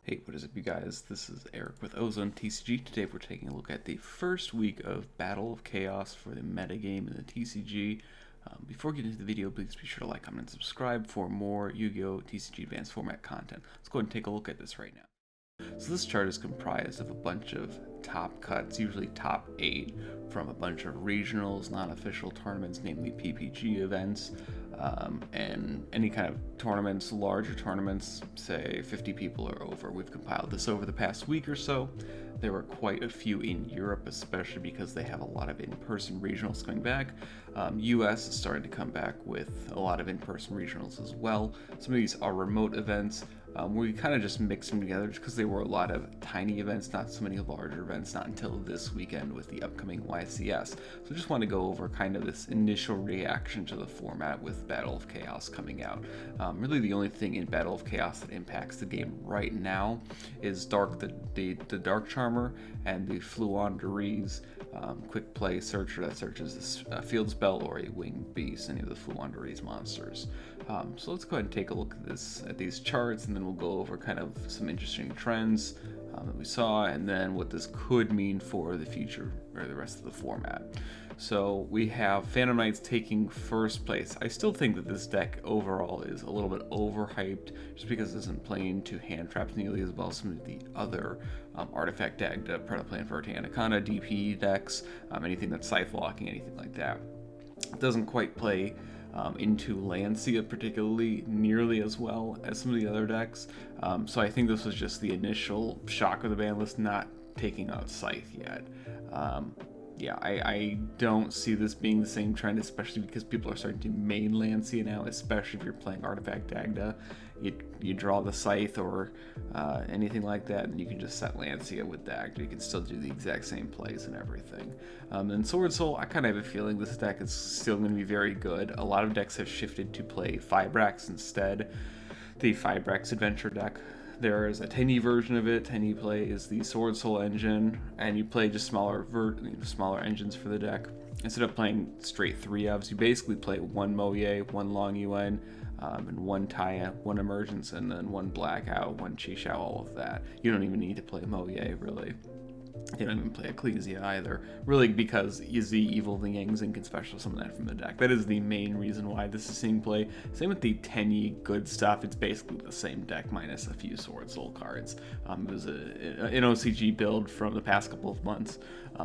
Hey, what is up, you guys? This is Eric with OzoneTCG. Today we're taking a look at the first week of Battle of Chaos for the metagame in the TCG. Before getting into the video, please be sure to like, comment, and subscribe for more Yu-Gi-Oh! TCG Advanced Format content. Let's go ahead and take a look at this right now. So this chart is comprised of a bunch of top cuts, usually top 8, from a bunch of regionals, non-official tournaments, namely PPG events, and any kind of tournaments, larger tournaments, say 50 people or over. We've compiled this over the past week or so. There were quite a few in Europe, especially because they have a lot of in-person regionals coming back. US is starting to come back with a lot of in-person regionals as well. Some of these are remote events. We kind of just mixed them together just because they were a lot of tiny events, not so many larger events, not until this weekend with the upcoming YCS. So I just want to go over kind of this initial reaction to the format with Battle of Chaos coming out. Really the only thing in Battle of Chaos that impacts the game right now is the Dark Charmer and the Fluanderees quick play searcher that searches a field spell or a winged beast, any of the Fluanderees monsters. So let's go ahead and take a look at these charts, and then we'll go over kind of some interesting trends that we saw, and then what this could mean for the future or the rest of the format. So we have Phantom Knights taking first place. I still think that this deck overall is a little bit overhyped just because it isn't playing to hand traps nearly as well as some of the other artifact deck, Predaplan for Anaconda, DP decks, anything that's scythe locking, anything like that. It doesn't quite play into Lancia particularly nearly as well as some of the other decks. So I think this was just the initial shock of the ban list not taking out Scythe yet. Yeah, I don't see this being the same trend, especially because people are starting to main Lancia now, especially if you're playing Artifact Dagda. You draw the Scythe or anything like that, and you can just set Lancia with Dagda. You can still do the exact same plays and everything. And Sword Soul, I kind of have a feeling this deck is still going to be very good. A lot of decks have shifted to play Fibrax instead. The Fibrax Adventure deck. There is a 10E version of it. 10E play is the Sword Soul engine, and you play just smaller engines for the deck. Instead of playing straight 3-ofs, you basically play one Moye, one Long Yuan, and one Taya, one Emergence, and then one Blackout, one Chisha, all of that. You don't even need to play Moye, really. You don't even play Ecclesia either, really, because Izzy, Evil the Yangs, and can special summon that from the deck. That is the main reason why this is seeing play. Same with the 10E good stuff, it's basically the same deck minus a few Sword Soul cards. It was an OCG build from the past couple of months,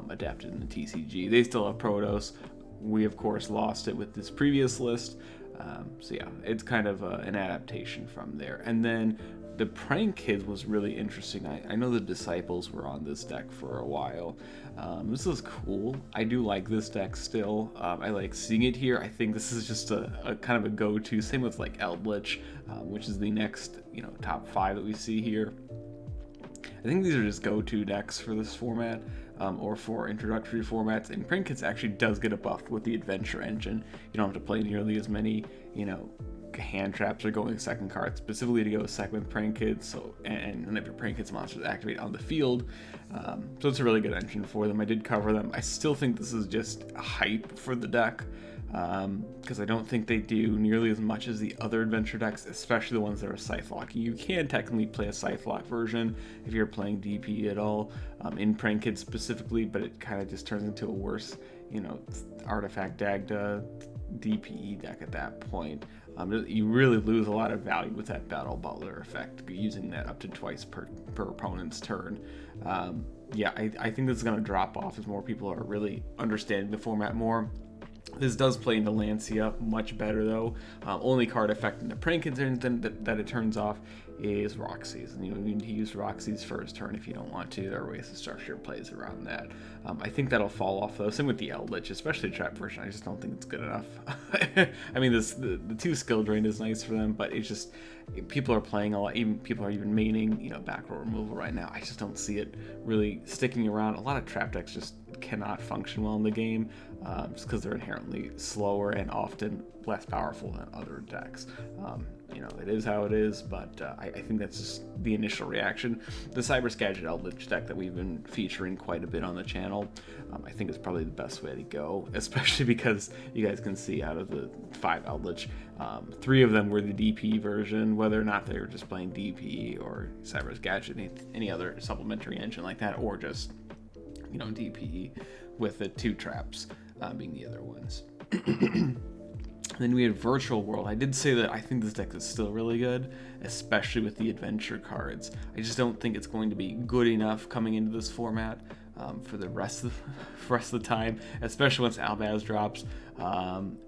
adapted in the TCG. They still have Protoss. We, of course, lost it with this previous list. So yeah, it's kind of an adaptation from there. And then the Prank Kids was really interesting. I know the Disciples were on this deck for a while. This is cool. I do like this deck still. I like seeing it here. I think this is just a kind of a go-to. Same with like Eldritch, which is the next top 5 that we see here. I think these are just go-to decks for this format, or for introductory formats. And Prank Kids actually does get a buff with the Adventure engine. You don't have to play nearly as many, hand traps or going second card specifically to go second with Prank Kids. So and if your Prank Kids monsters activate on the field, so it's a really good engine for them. I did cover them. I still think this is just hype for the deck, because I don't think they do nearly as much as the other adventure decks, especially the ones that are scythe locking. You can technically play a scythe lock version if you're playing DP at all, in Prank Kids specifically, but it kind of just turns into a worse, Artifact Dagda DPE deck at that point. You really lose a lot of value with that Battle Butler effect, using that up to twice per opponent's turn. Yeah, I think this is going to drop off as more people are really understanding the format more. This does play into Lancia much better though. Only card affecting the Prank Kids that it turns off is Roxy's. And you need to use Roxy's first turn if you don't want to. There are ways to structure plays around that. I think that'll fall off though. Same with the Eldritch, especially the trap version. I just don't think it's good enough. I mean, the 2 skill drain is nice for them, but it's just, people are playing a lot. People are even maining, back row removal right now. I just don't see it really sticking around. A lot of trap decks just cannot function well in the game, just because they're inherently slower and often less powerful than other decks. You know, it is how it is, but I think that's just the initial reaction. The Cyber's Gadget Eldritch deck that we've been featuring quite a bit on the channel, I think is probably the best way to go, especially because you guys can see out of the 5 Eldritch, 3 of them were the DP version, whether or not they were just playing DP or Cyber's Gadget, any other supplementary engine like that, or just, you know, DP with the 2 traps being the other ones. Then we had Virtual World. I did say that I think this deck is still really good, especially with the adventure cards. I just don't think it's going to be good enough coming into this format for the rest of the time, especially once Albaz drops.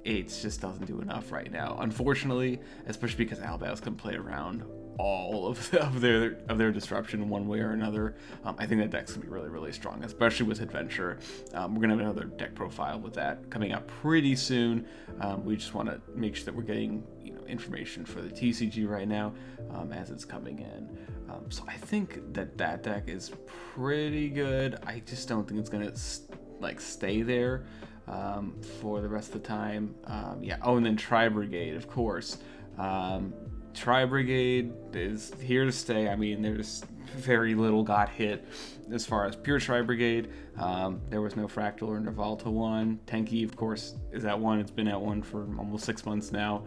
It just doesn't do enough right now, unfortunately, especially because Albaz can play around all of their disruption one way or another. I think that deck's gonna be really, really strong, especially with adventure. We're gonna have another deck profile with that coming out pretty soon. We just want to make sure that we're getting, you know, information for the TCG right now as it's coming in. So I think that deck is pretty good. I just don't think it's gonna like stay there for the rest of the time. Yeah. Oh, and then Brigade, of course. Brigade is here to stay. I mean, there's very little got hit as far as pure Brigade. There was no Fractal or Nervalta one. Tenki, of course, is at 1. It's been at 1 for almost 6 months now.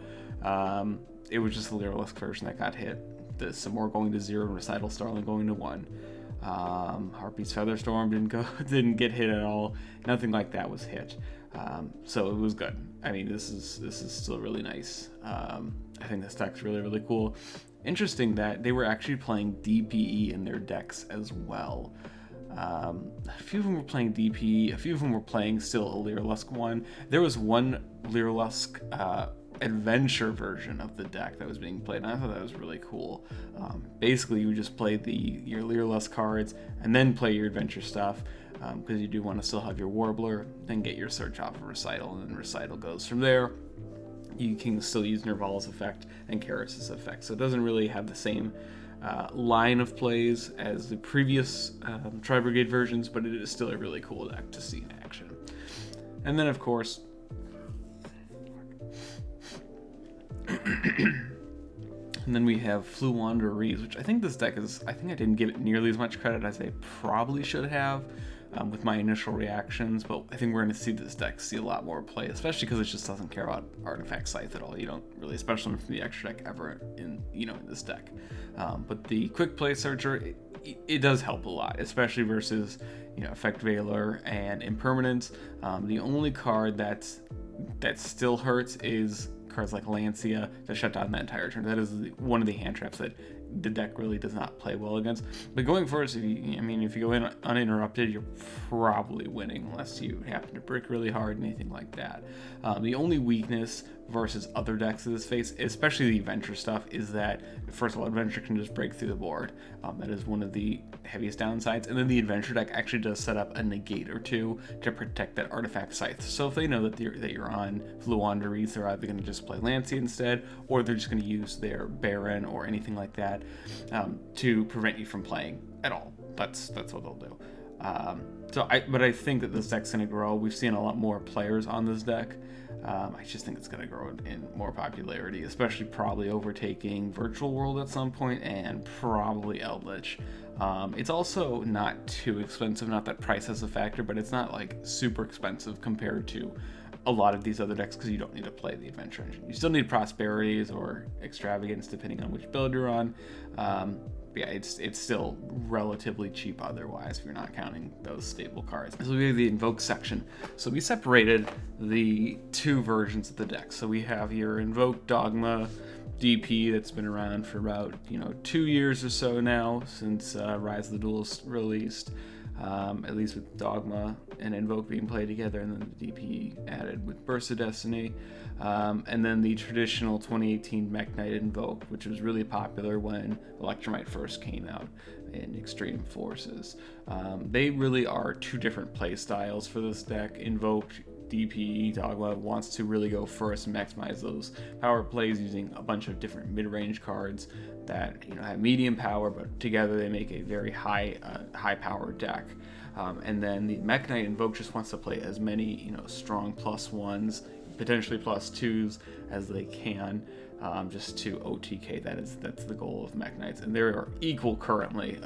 It was just the Lyrilusk version that got hit. The Samor going to 0 and Recital Starling going to 1. Harpy's Featherstorm didn't get hit at all. Nothing like that was hit. So it was good. I mean, this is still really nice. I think this deck's really, really cool. Interesting that they were actually playing DPE in their decks as well. A few of them were playing DPE, a few of them were playing still a Lyrilusk one. There was one Lyrilusk adventure version of the deck that was being played, and I thought that was really cool. Basically, you would just play your Lyrilusk cards and then play your adventure stuff, because you do want to still have your Warbler, then get your search off of Recital, and then Recital goes from there. You can still use Nerval's effect and Karis' effect, so it doesn't really have the same line of plays as the previous Brigade versions, but it is still a really cool deck to see in action. And then, of course, and then we have Fluwanderees, which I think this deck is, I think I didn't give it nearly as much credit as I probably should have with my initial reactions, but I think we're going to see this deck see a lot more play, especially because it just doesn't care about Artifact Scythe at all. You don't really, especially from the extra deck ever in this deck. But the Quick Play Searcher, it does help a lot, especially versus, Effect Veiler and Impermanence. The only card that still hurts is cards like Lancia to shut down that entire turn. That is one of the hand traps that the deck really does not play well against. But going first, if you go in uninterrupted, you're probably winning unless you happen to brick really hard, anything like that. The only weakness versus other decks of this face, especially the adventure stuff, is that first of all, adventure can just break through the board. That is one of the heaviest downsides. And then the adventure deck actually does set up a negate or two to protect that Artifact Scythe. So if they know that you're on Fluwanderees, they're either going to just play Lancia instead, or they're just going to use their Baron or anything like that to prevent you from playing at all. That's what they'll do. But I think that this deck's going to grow. We've seen a lot more players on this deck. I just think it's going to grow in more popularity, especially probably overtaking Virtual World at some point and probably Eldritch. It's also not too expensive, not that price has a factor, but it's not like super expensive compared to a lot of these other decks because you don't need to play the Adventure Engine. You still need Prosperities or Extravagance depending on which build you're on. Yeah, it's still relatively cheap otherwise if you're not counting those stable cards. So we have the Invoke section. So we separated the two versions of the deck. So we have your Invoke Dogma DP that's been around for about 2 years or so now since Rise of the Duelist released. At least with Dogma and Invoke being played together, and then the DP added with Burst of Destiny, and then the traditional 2018 Mech Knight Invoke, which was really popular when Electromite first came out in Extreme Forces. They really are two different play styles for this deck. Invoke DP Dogma wants to really go first and maximize those power plays using a bunch of different mid-range cards that have medium power, but together they make a very high power deck. And then the Mech Knight Invoke just wants to play as many, you know, strong +1s, potentially +2s as they can, just to OTK. That's the goal of Mech Knights, and they are equal currently.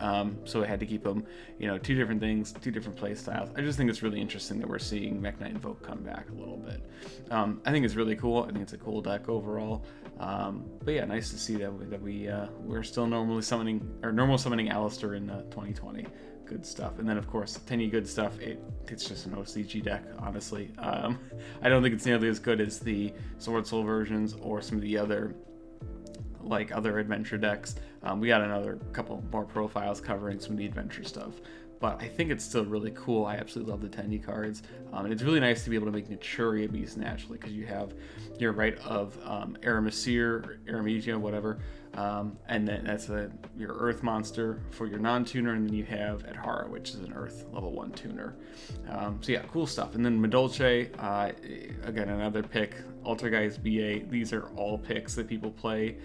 So I had to keep them, you know, two different things, two different play styles. I just think it's really interesting that we're seeing Mech Knight Invoke come back a little bit. I think it's really cool. I think it's a cool deck overall. But yeah, nice to see that we're still normal summoning Alistair in 2020. Good stuff. And then of course, 10 good stuff. It's just an OCG deck, honestly. I don't think it's nearly as good as the Sword Soul versions or some of the other adventure decks. We got another couple more profiles covering some of the adventure stuff, but I think it's still really cool. I absolutely love the 10 cards. And it's really nice to be able to make Naturia beasts naturally, because you have your right of Aramesir, Aramesia, whatever, and then that's your Earth monster for your non-tuner, and then you have Adhara, which is an Earth level 1 tuner. So yeah, cool stuff. And then Medolce, again, another pick. Altergeist BA, these are all picks that people play.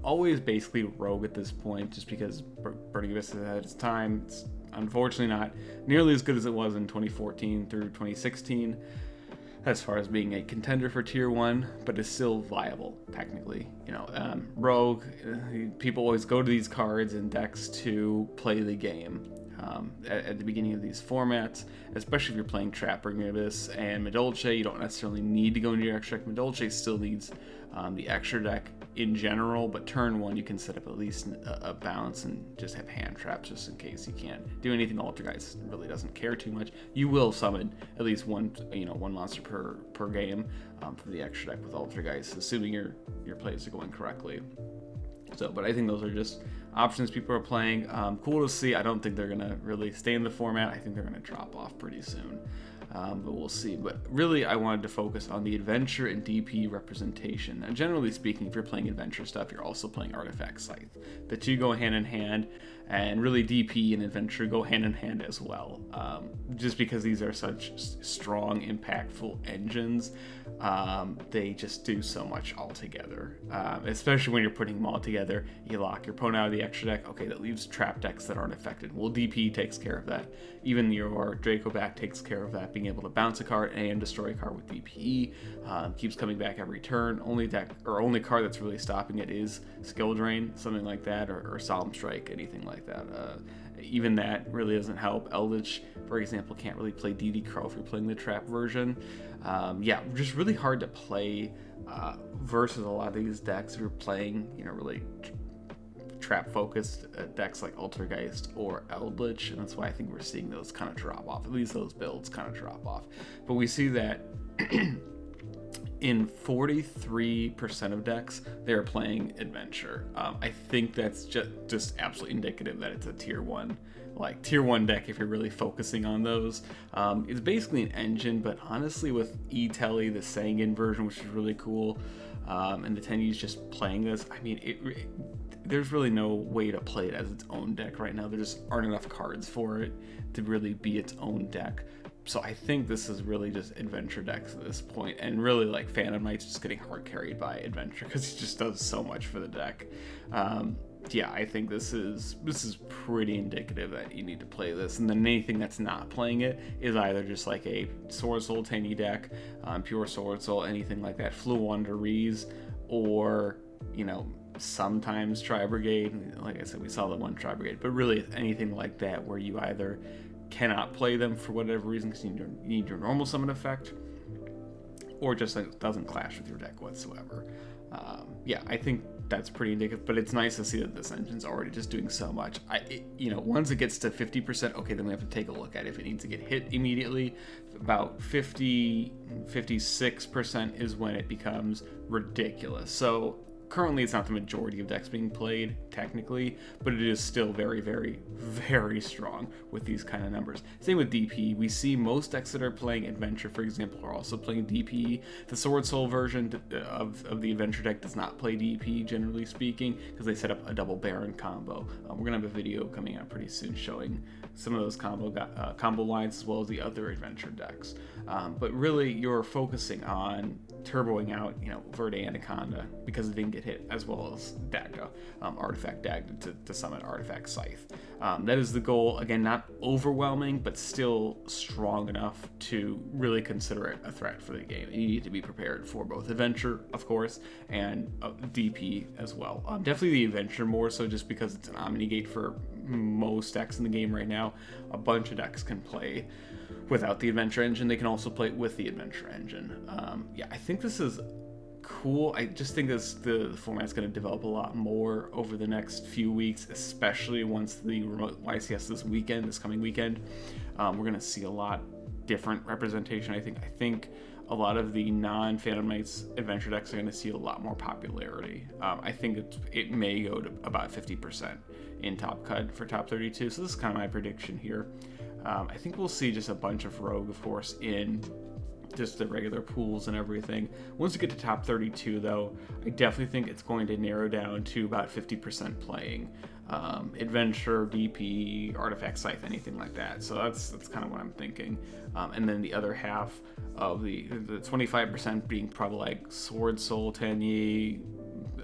Always basically rogue at this point, just because Burning Abyss has had its time. It's unfortunately not nearly as good as it was in 2014 through 2016 as far as being a contender for tier 1, but it's still viable technically. You know, rogue, people always go to these cards and decks to play the game at the beginning of these formats, especially if you're playing Trap, Burning Abyss, and Medolce. You don't necessarily need to go into your extra deck. Medolce still needs the extra deck in general, but turn 1 you can set up at least a bounce and just have hand traps just in case you can't do anything. Altergeist really doesn't care too much. You will summon at least one monster per game from the extra deck with Altergeist, assuming your plays are going correctly. So, but I think those are just options people are playing. Cool to see. I don't think they're gonna really stay in the format. I think they're gonna drop off pretty soon. But we'll see. But really, I wanted to focus on the adventure and DP representation. Now, generally speaking, if you're playing adventure stuff, you're also playing Artifact Scythe. The two go hand in hand, and really DP and adventure go hand in hand as well. Just because these are such strong, impactful engines, they just do so much all together. Especially when you're putting them all together, you lock your opponent out of the extra deck. Okay, that leaves trap decks that aren't affected. Well, DP takes care of that. Even your Draco back takes care of that, being able to bounce a card and destroy a card with DPE. Keeps coming back every turn. Only card that's really stopping it is Skill Drain, something like that, or Solemn Strike, anything like that. Even that really doesn't help. Eldritch, for example, can't really play DD Crow if you're playing the trap version. Yeah, just really hard to play versus a lot of these decks if you're playing, really trap focused decks like Altergeist or Eldritch, and that's why I think we're seeing those kind of drop off. At least those builds kind of drop off. But we see that in 43% of decks, they're playing adventure. I think that's just absolutely indicative that it's a tier 1 deck if you're really focusing on those. It's basically an engine, but honestly with E-Telly, the Sangan version, which is really cool, and the Tenyi's just playing this, I mean, there's really no way to play it as its own deck right now. There just aren't enough cards for it to really be its own deck. So I think this is really just adventure decks at this point, and really like Phantom Knight's just getting hard carried by adventure because he just does so much for the deck. Yeah, I think this is pretty indicative that you need to play this, and then anything that's not playing it is either just like a Sword Soul Tenyi deck, pure Sword Soul, anything like that, Flu Wanderees, or sometimes Tri-Brigade. Like I said, we saw the one Tri-Brigade, but really anything like that where you either cannot play them for whatever reason because you need your normal summon effect, or just like doesn't clash with your deck whatsoever. Yeah, I think that's pretty indicative, but it's nice to see that this engine's already just doing so much. Once it gets to 50%, okay, then we have to take a look at it. If it needs to get hit immediately. About 56% is when it becomes ridiculous. So currently it's not the majority of decks being played technically, but it is still very, very, very strong with these kind of numbers. Same with DP. We see most decks that are playing adventure, for example, are also playing DP. The Sword Soul version of the adventure deck does not play DP, generally speaking, because they set up a double Baron combo. We're gonna have a video coming out pretty soon showing some of those combo lines as well as the other adventure decks. But really, you're focusing on turboing out, Verde Anaconda because it didn't get hit, as well as Dagda, Artifact Dagda to summon Artifact Scythe. That is the goal. Again, not overwhelming, but still strong enough to really consider it a threat for the game. You need to be prepared for both Adventure, of course, and DP as well. Definitely the Adventure more so, just because it's an Omni-Gate for most decks in the game right now. A bunch of decks can play without the Adventure engine. They can also play with the Adventure engine. Yeah, I think this is cool. I just think the format's going to develop a lot more over the next few weeks, especially once the remote YCS this coming weekend. We're going to see a lot different representation. I think a lot of the non-Phantom Knights Adventure decks are going to see a lot more popularity. I think it may go to about 50% in Top Cut for top 32. So this is kind of my prediction here. I think we'll see just a bunch of Rogue, of course, in just the regular pools and everything. Once we get to top 32, though, I definitely think it's going to narrow down to about 50% playing Adventure, DP, Artifact Scythe, anything like that. So that's kind of what I'm thinking. And then the other half of the 25% being probably like Sword Soul, Tenyi,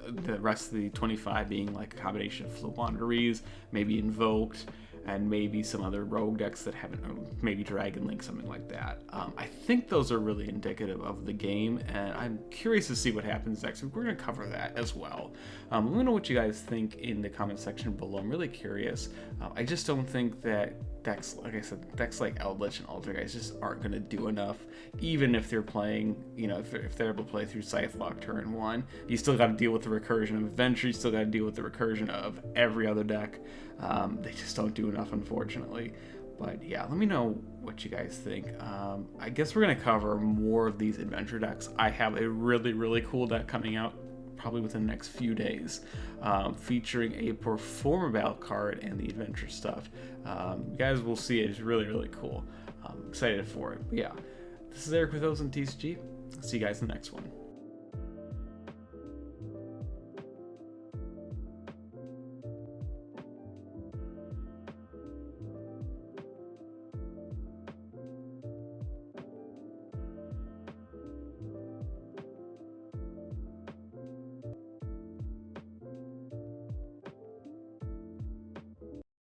the rest of the 25 being like a combination of Floowandereeze, maybe Invoked, and maybe some other rogue decks that haven't, maybe Dragon Link, something like that. I think those are really indicative of the game, and I'm curious to see what happens next week. We're going to cover that as well. Let me know what you guys think in the comment section below. I'm really curious. I just don't think that decks, like I said, decks like Eldritch and Altergeist just aren't going to do enough, even if they're playing, if they're able to play through Scythe Lock turn 1. You still got to deal with the recursion of Adventure, you still got to deal with the recursion of every other deck. They just don't do enough, unfortunately. But yeah, let me know what you guys think. I guess we're going to cover more of these Adventure decks. I have a really, really cool deck coming out probably within the next few days, featuring a Performer Battle card and the Adventure stuff. You guys will see it. It's really, really cool. I'm excited for it. But yeah, this is Eric with OzoneTCG. See you guys in the next one.